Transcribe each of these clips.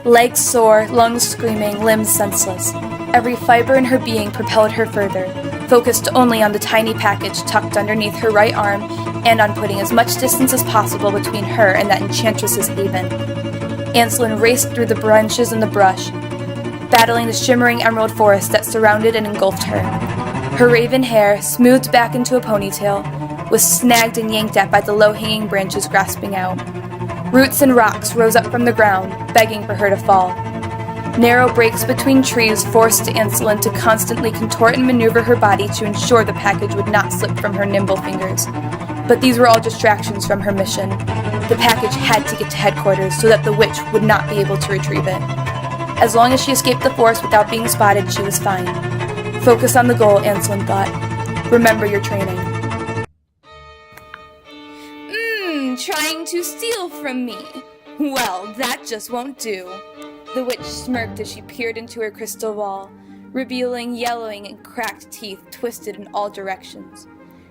Legs sore, lungs screaming, limbs senseless. Every fiber in her being propelled her further, focused only on the tiny package tucked underneath her right arm and on putting as much distance as possible between her and that enchantress's haven. Anselin raced through the branches and the brush, battling the shimmering emerald forest that surrounded and engulfed her. Her raven hair, smoothed back into a ponytail, was snagged and yanked at by the low-hanging branches grasping out. Roots and rocks rose up from the ground, begging for her to fall. Narrow breaks between trees forced Anselin to constantly contort and maneuver her body to ensure the package would not slip from her nimble fingers. But these were all distractions from her mission. The package had to get to headquarters so that the witch would not be able to retrieve it. As long as she escaped the forest without being spotted, she was fine. Focus on the goal, Anselin thought. Remember your training. Trying to steal from me. Well, that just won't do. The witch smirked as she peered into her crystal ball, revealing yellowing and cracked teeth twisted in all directions.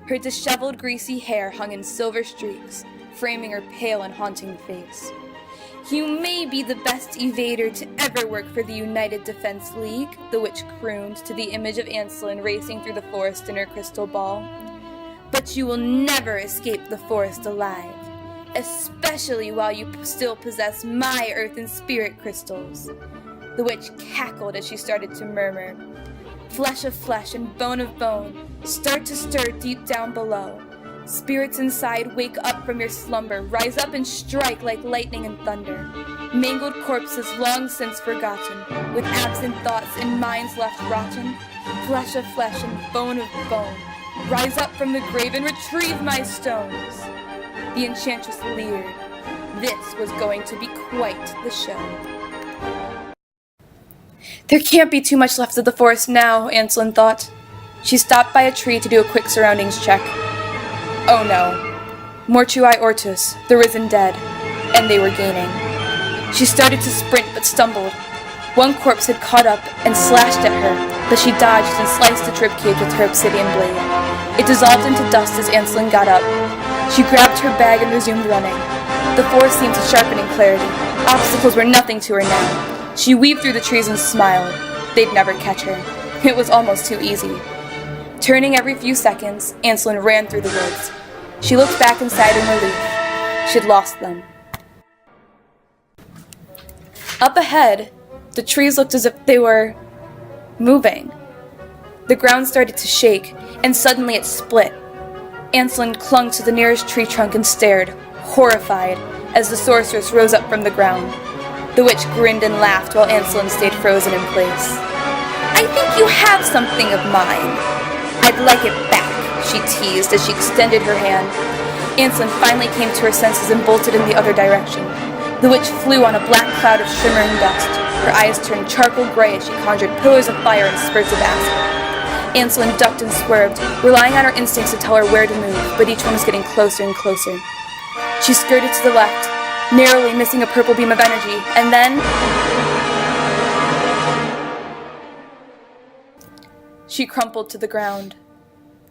Her disheveled, greasy hair hung in silver streaks, framing her pale and haunting face. You may be the best evader to ever work for the United Defense League, the witch crooned to the image of Anselin racing through the forest in her crystal ball. But you will never escape the forest alive, especially while you still possess my earth and spirit crystals. The witch cackled as she started to murmur. Flesh of flesh and bone of bone, start to stir deep down below. Spirits inside, wake up from your slumber, rise up and strike like lightning and thunder. Mangled corpses long since forgotten, with absent thoughts and minds left rotten. Flesh of flesh and bone of bone, rise up from the grave and retrieve my stones. The enchantress leered. This was going to be quite the show. There can't be too much left of the forest now, Anselin thought. She stopped by a tree to do a quick surroundings check. Oh no. Mortui ortus, the risen dead, and they were gaining. She started to sprint but stumbled. One corpse had caught up and slashed at her, but she dodged and sliced its ribcage with her obsidian blade. It dissolved into dust as Anselin got up. She grabbed her bag and resumed running. The forest seemed to sharpen in clarity. Obstacles were nothing to her now. She weaved through the trees and smiled. They'd never catch her. It was almost too easy. Turning every few seconds, Anselin ran through the woods. She looked back inside in relief. She'd lost them. Up ahead, the trees looked as if they were moving. The ground started to shake, and suddenly it split. Anselin clung to the nearest tree trunk and stared, horrified, as the sorceress rose up from the ground. The witch grinned and laughed while Anselin stayed frozen in place. I think you have something of mine. I'd like it back, she teased as she extended her hand. Anselin finally came to her senses and bolted in the other direction. The witch flew on a black cloud of shimmering dust. Her eyes turned charcoal gray as she conjured pillars of fire and spurts of acid. Anselin ducked and swerved, relying on her instincts to tell her where to move, but each one was getting closer and closer. She skirted to the left, narrowly missing a purple beam of energy, and then she crumpled to the ground.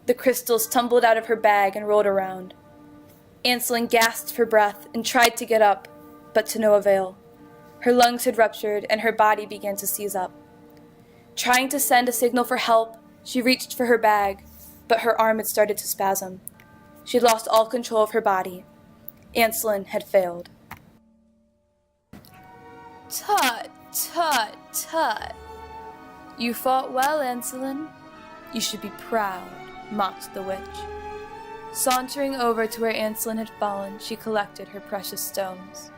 The crystals tumbled out of her bag and rolled around. Anselin gasped for breath and tried to get up, but to no avail. Her lungs had ruptured and her body began to seize up. Trying to send a signal for help, she reached for her bag, but her arm had started to spasm. She had lost all control of her body. Anselin had failed. Tut, tut, tut. You fought well, Anselin. You should be proud, mocked the witch. Sauntering over to where Anselin had fallen, she collected her precious stones.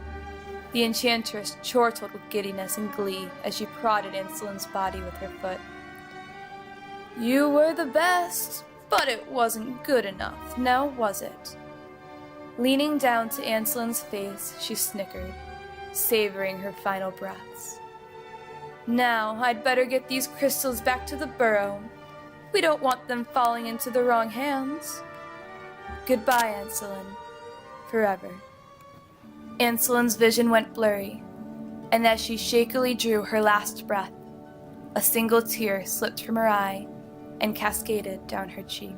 The enchantress chortled with giddiness and glee as she prodded Anselin's body with her foot. You were the best, but it wasn't good enough, now was it? Leaning down to Anselin's face, she snickered, savoring her final breaths. Now, I'd better get these crystals back to the burrow. We don't want them falling into the wrong hands. Goodbye, Anselin. Forever. Anselin's vision went blurry, and as she shakily drew her last breath, a single tear slipped from her eye and cascaded down her cheek.